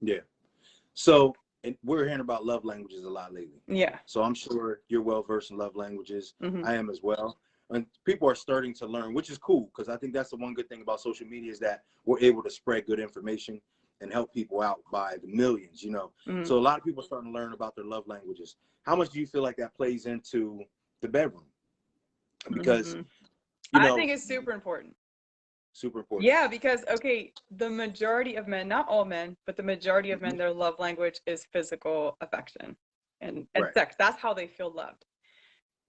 Yeah. So, and we're hearing about love languages a lot lately. Yeah. So I'm sure you're well versed in love languages. Mm-hmm. I am as well. And people are starting to learn, which is cool, because I think that's the one good thing about social media is that we're able to spread good information and help people out by the millions, you know. Mm-hmm. So a lot of people are starting to learn about their love languages. How much do you feel like that plays into the bedroom? Because, Mm-hmm. you I know, think it's super important. super important. Yeah, because okay, the majority of men, not all men, but the majority of men, their love language is physical affection and Right. sex. That's how they feel loved.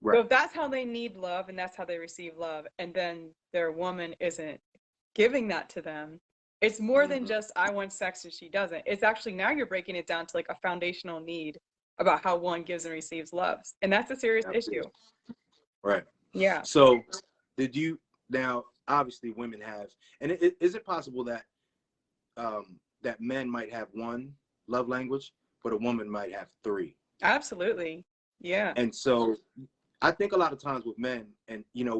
So Right. if that's how they need love and that's how they receive love, and then their woman isn't giving that to them, it's more than just I want sex and she doesn't. It's actually now you're breaking it down to like a foundational need about how one gives and receives loves. And that's a serious issue. Absolutely. Right. Yeah. So did you now obviously women have, and is it possible that that men might have one love language, but a woman might have three? Absolutely. Yeah. And so I think a lot of times with men, and you know,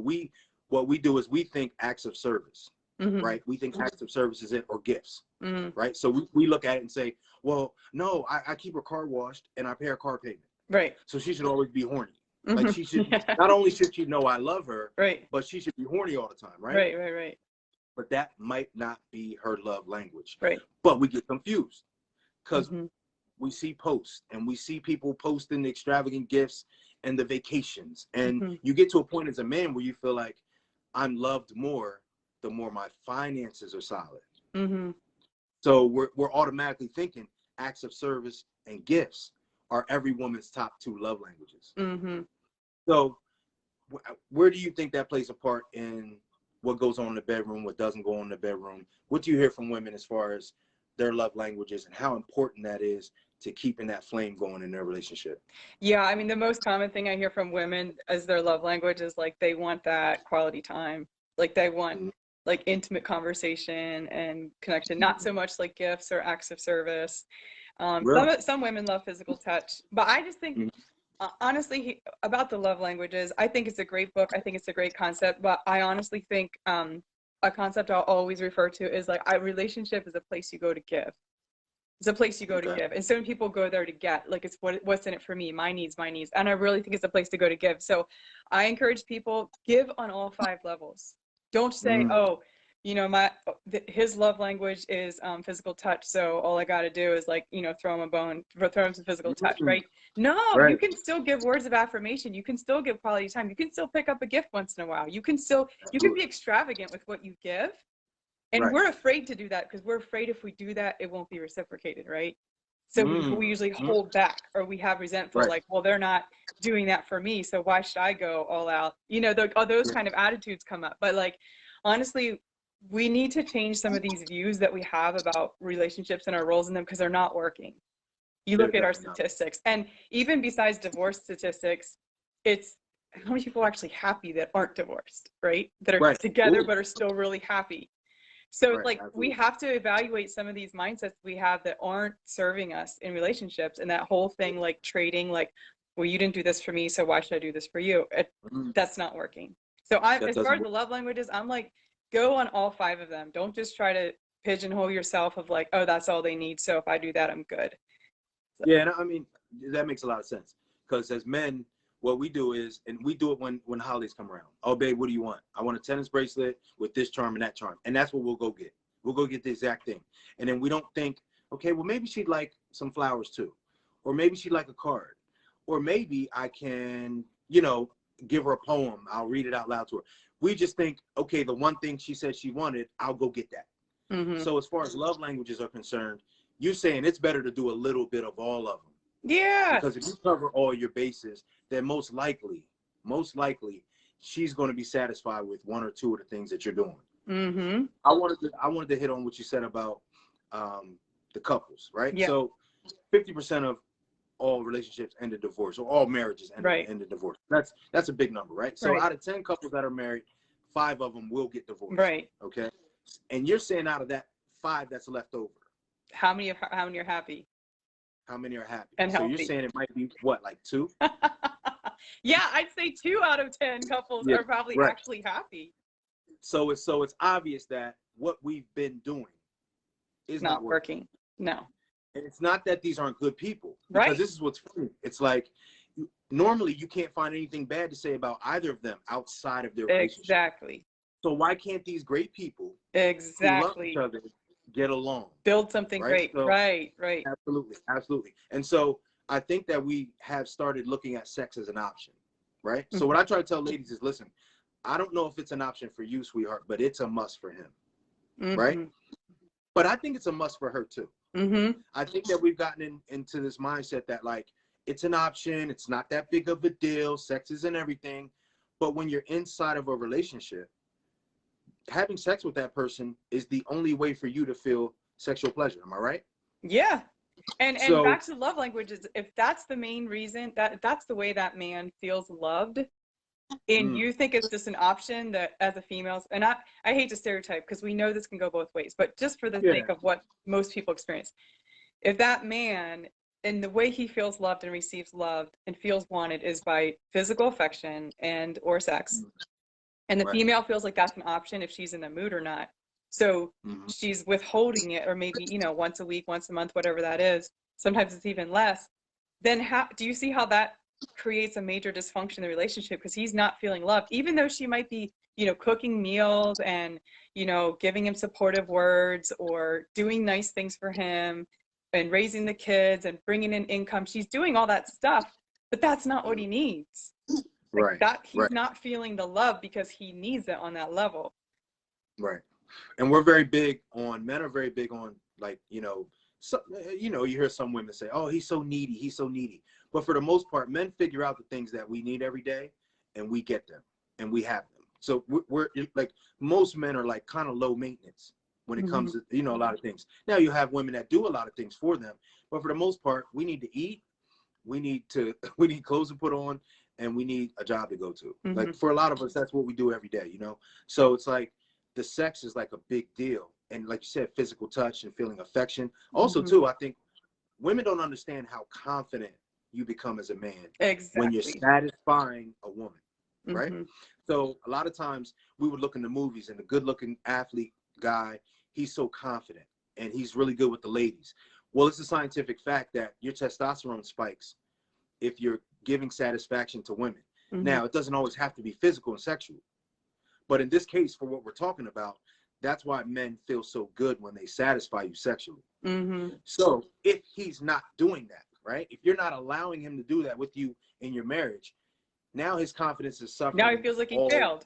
what we do is we think acts of service, Mm-hmm. right? We think acts of service is it, or gifts, Mm-hmm. right? So we look at it and say, well, no, I keep her car washed and I pay her car payment. Right. So she should always be horny. Like Mm-hmm. she should, Yeah. not only should she know I love her, Right. but she should be horny all the time, right? Right. Right. Right. But that might not be her love language. Right. But we get confused because Mm-hmm. we see posts and we see people posting the extravagant gifts and the vacations. And Mm-hmm. you get to a point as a man where you feel like I'm loved more the more my finances are solid. Mm-hmm. So we're automatically thinking acts of service and gifts are every woman's top two love languages. Mm-hmm. So where do you think that plays a part in what goes on in the bedroom, what doesn't go on in the bedroom? What do you hear from women as far as their love languages and how important that is to keeping that flame going in their relationship? Yeah, I mean, the most common thing I hear from women as their love language is like they want that quality time. Like they want like intimate conversation and connection, not so much like gifts or acts of service. Really? Some women love physical touch, but I just think honestly about the love languages, I think it's a great book. I think it's a great concept, but I honestly think a concept I'll always refer to is like a relationship is a place you go to give. It's a place you go to give. And certain people go there to get, like it's what's in it for me, my needs. And I really think it's a place to go to give. So I encourage people, give on all 5 levels. Don't say, oh, you know, his love language is physical touch. So all I got to do is like, you know, throw him a bone, throw him some physical touch, right? No, you can still give words of affirmation. You can still give quality time. You can still pick up a gift once in a while. You can be extravagant with what you give. And we're afraid to do that because we're afraid if we do that, it won't be reciprocated, right? So we usually hold back or we have resentful, like, well, they're not doing that for me, so why should I go all out? You know, those kind of attitudes come up. But like, honestly, we need to change some of these views that we have about relationships and our roles in them because they're not working. You look at our statistics, and even besides divorce statistics, it's how many people are actually happy that aren't divorced, right? That are together but are still really happy. So it's like we have to evaluate some of these mindsets we have that aren't serving us in relationships, and that whole thing like trading, like, well, you didn't do this for me, so why should I do this for you? That's not working. So as far as the love languages, I'm like, go on all 5 of them. Don't just try to pigeonhole yourself of like, oh, that's all they need, so if I do that, I'm good. So. Yeah, and I mean, that makes a lot of sense because as men, what we do is, and we do it when holidays come around. Oh, babe, what do you want? I want a tennis bracelet with this charm and that charm. And that's what we'll go get. We'll go get the exact thing. And then we don't think, okay, well, maybe she'd like some flowers too. Or maybe she'd like a card. Or maybe I can, you know, give her a poem. I'll read it out loud to her. We just think, okay, the one thing she said she wanted, I'll go get that. So as far as love languages are concerned, you're saying it's better to do a little bit of all of them. Yeah. Because if you cover all your bases, then most likely, she's going to be satisfied with 1 or 2 of the things that you're doing. I wanted to hit on what you said about the couples, right? Yeah. So 50% of all relationships end in divorce, or all marriages end in divorce. That's a big number, right? So out of 10 couples that are married, 5 of them will get divorced. Right. Okay. And you're saying out of that 5 that's left over, how many are happy? How many are happy? And so healthy. You're saying it might be what, like 2? Yeah, I'd say 2 out of 10 couples are probably actually happy. So it's obvious that what we've been doing is not working. No. And it's not that these aren't good people, because Right. this is what's funny. It's like, normally you can't find anything bad to say about either of them outside of their relationship. Exactly. So why can't these great people who love each Exactly. other get along? Build something Right. great. So Right. Right. absolutely, absolutely. And so I think that we have started looking at sex as an option, right? So what I try to tell ladies is, listen, I don't know if it's an option for you, sweetheart, but it's a must for him, right? Mm-hmm. But I think it's a must for her too. Mm-hmm. I think that we've gotten into this mindset that, like, it's an option, it's not that big of a deal, sex isn't everything. But when you're inside of a relationship, having sex with that person is the only way for you to feel sexual pleasure. Am I right? Yeah. And So back to love languages, if that's the main reason, that's the way that man feels loved, and you think it's just an option that as a female, and I hate to stereotype because we know this can go both ways, but just for the yeah, sake of what most people experience, if that man and the way he feels loved and receives love and feels wanted is by physical affection and or sex, and the right. female feels like that's an option if she's in the mood or not, so Mhm. she's withholding it, or maybe, you know, once a week, once a month, whatever that is, sometimes it's even less, then how do you see how that creates a major dysfunction in the relationship? Because he's not feeling loved, even though she might be, you know, cooking meals and, you know, giving him supportive words or doing nice things for him and raising the kids and bringing in income. She's doing all that stuff, but that's not what he needs. Like Right, that, he's right, not feeling the love because he needs it on that level. right. And we're very big on, men are very big on, like, so, you hear some women say, oh, he's so needy, he's so needy. But for the most part, men figure out the things that we need every day, and we get them, and we have them. So we're like, most men are like kind of low maintenance when it comes to, a lot of things. Now you have women that do a lot of things for them, but for the most part, we need to eat, we need clothes to put on, and we need a job to go to. Like, for a lot of us, that's what we do every day, So it's like, the sex is like a big deal. And like you said, physical touch and feeling affection. Also, too, I think women don't understand how confident you become as a man when you're Exactly. satisfying a woman, right? Mm-hmm. So a lot of times we would look in the movies, and the good-looking athlete guy, he's so confident and he's really good with the ladies. Well, it's a scientific fact that your testosterone spikes if you're giving satisfaction to women. Now, it doesn't always have to be physical and sexual, but in this case, for what we're talking about, that's why men feel so good when they satisfy you sexually. So if he's not doing that, right? If you're not allowing him to do that with you in your marriage, now his confidence is Now he suffering. feels like he failed.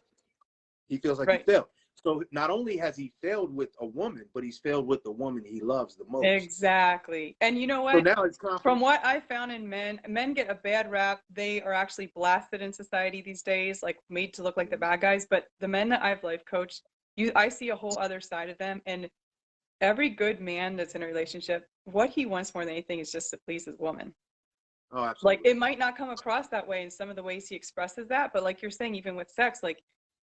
He feels like he Right. failed. So not only has he failed with a woman, but he's failed with the woman he loves the most. Exactly. And you know So what? now his confidence. From what I found in men get a bad rap. They are actually blasted in society these days, like made to look like the bad guys. But the men that I've life coached, I see a whole other side of them. And every good man that's in a relationship, what he wants more than anything is just to please his woman. Oh, absolutely. Like, it might not come across that way in some of the ways he expresses that, but like you're saying, even with sex, like,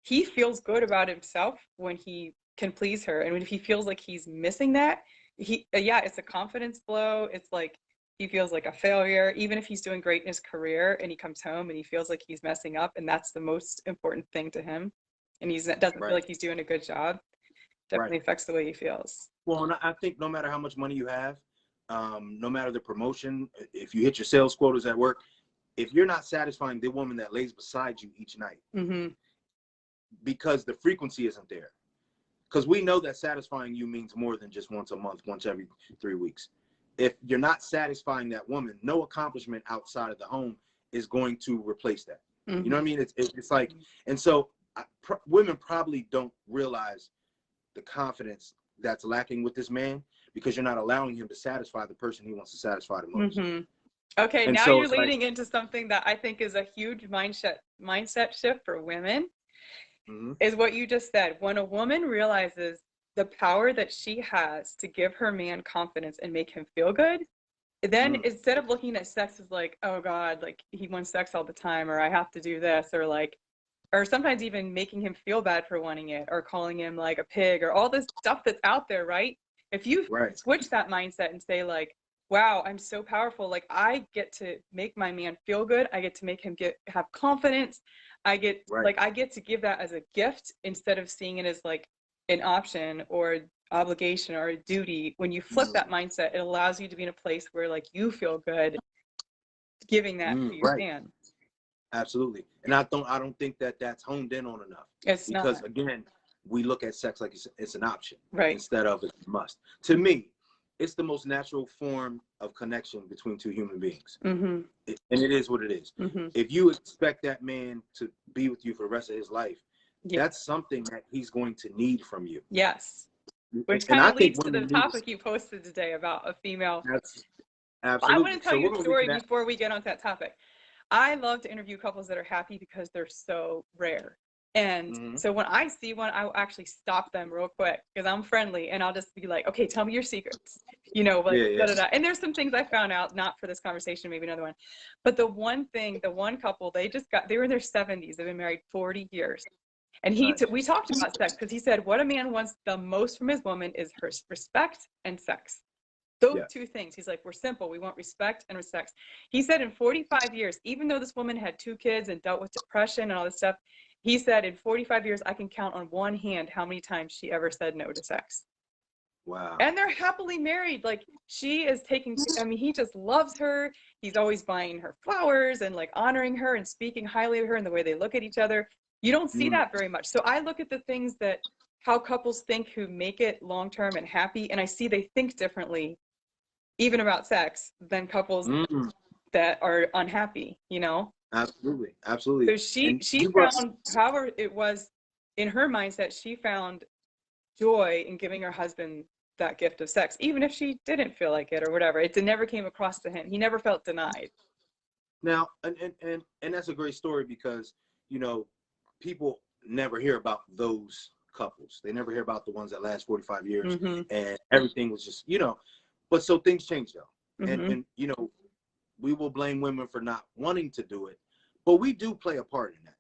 he feels good about himself when he can please her. And if he feels like he's missing that, it's a confidence blow. It's like he feels like a failure, even if he's doing great in his career and he comes home and he feels like he's messing up, and that's the most important thing to him. And he doesn't feel like he's doing a good job. Definitely affects the way he feels. Well, and I think no matter how much money you have, no matter the promotion, if you hit your sales quotas at work, if you're not satisfying the woman that lays beside you each night, because the frequency isn't there, because we know that satisfying you means more than just once a month, once every 3 weeks. If you're not satisfying that woman, no accomplishment outside of the home is going to replace that. You know what I mean? It's like, and so women probably don't realize the confidence that's lacking with this man, because you're not allowing him to satisfy the person he wants to satisfy the most. Okay, And now so you're leading into something that I think is a huge mindset shift for women, is what you just said. When a woman realizes the power that she has to give her man confidence and make him feel good, then instead of looking at sex as like, oh God, like he wants sex all the time, or I have to do this, or like, or sometimes even making him feel bad for wanting it, or calling him like a pig, or all this stuff that's out there, right? If you switch that mindset and say like, wow, I'm so powerful, like I get to make my man feel good, I get to make him have confidence, I get to give that as a gift instead of seeing it as like an option or obligation or a duty. When you flip that mindset, it allows you to be in a place where like you feel good giving that to your man. Absolutely. And I don't think that that's honed in on enough. It's because not. Again, we look at sex like it's an option, right, instead of it's a must. To me, it's the most natural form of connection between two human beings. and it is what it is. If you expect that man to be with you for the rest of his life, that's something that he's going to need from you. Yes. Which kind of leads to the topic you posted today about a female. Absolutely. I want to tell you a story before we get on that topic. I love to interview couples that are happy because they're so rare. And so when I see one, I will actually stop them real quick because I'm friendly, and I'll just be like, okay, tell me your secrets, you know, like, da, da, da. And there's some things I found out, not for this conversation, maybe another one. But the one couple, they were in their 70s. They've been married 40 years. And we talked about sex because he said what a man wants the most from his woman is her respect and sex. Those two things. He's like, we're simple. We want respect and respect. He said in 45 years, even though this woman had 2 kids and dealt with depression and all this stuff, he said in 45 years, I can count on one hand how many times she ever said no to sex. Wow. And they're happily married. Like she is he just loves her. He's always buying her flowers and like honoring her and speaking highly of her and the way they look at each other. You don't see that very much. So I look at the things how couples think who make it long-term and happy. And I see they think differently, even about sex, than couples that are unhappy, you know? Absolutely. Absolutely. So she found, however it was in her mindset, she found joy in giving her husband that gift of sex, even if she didn't feel like it or whatever. It never came across to him. He never felt denied. Now, and that's a great story because, you know, people never hear about those couples. They never hear about the ones that last 45 years and everything was just, you know, but so things change though. And, you know, we will blame women for not wanting to do it, but we do play a part in that.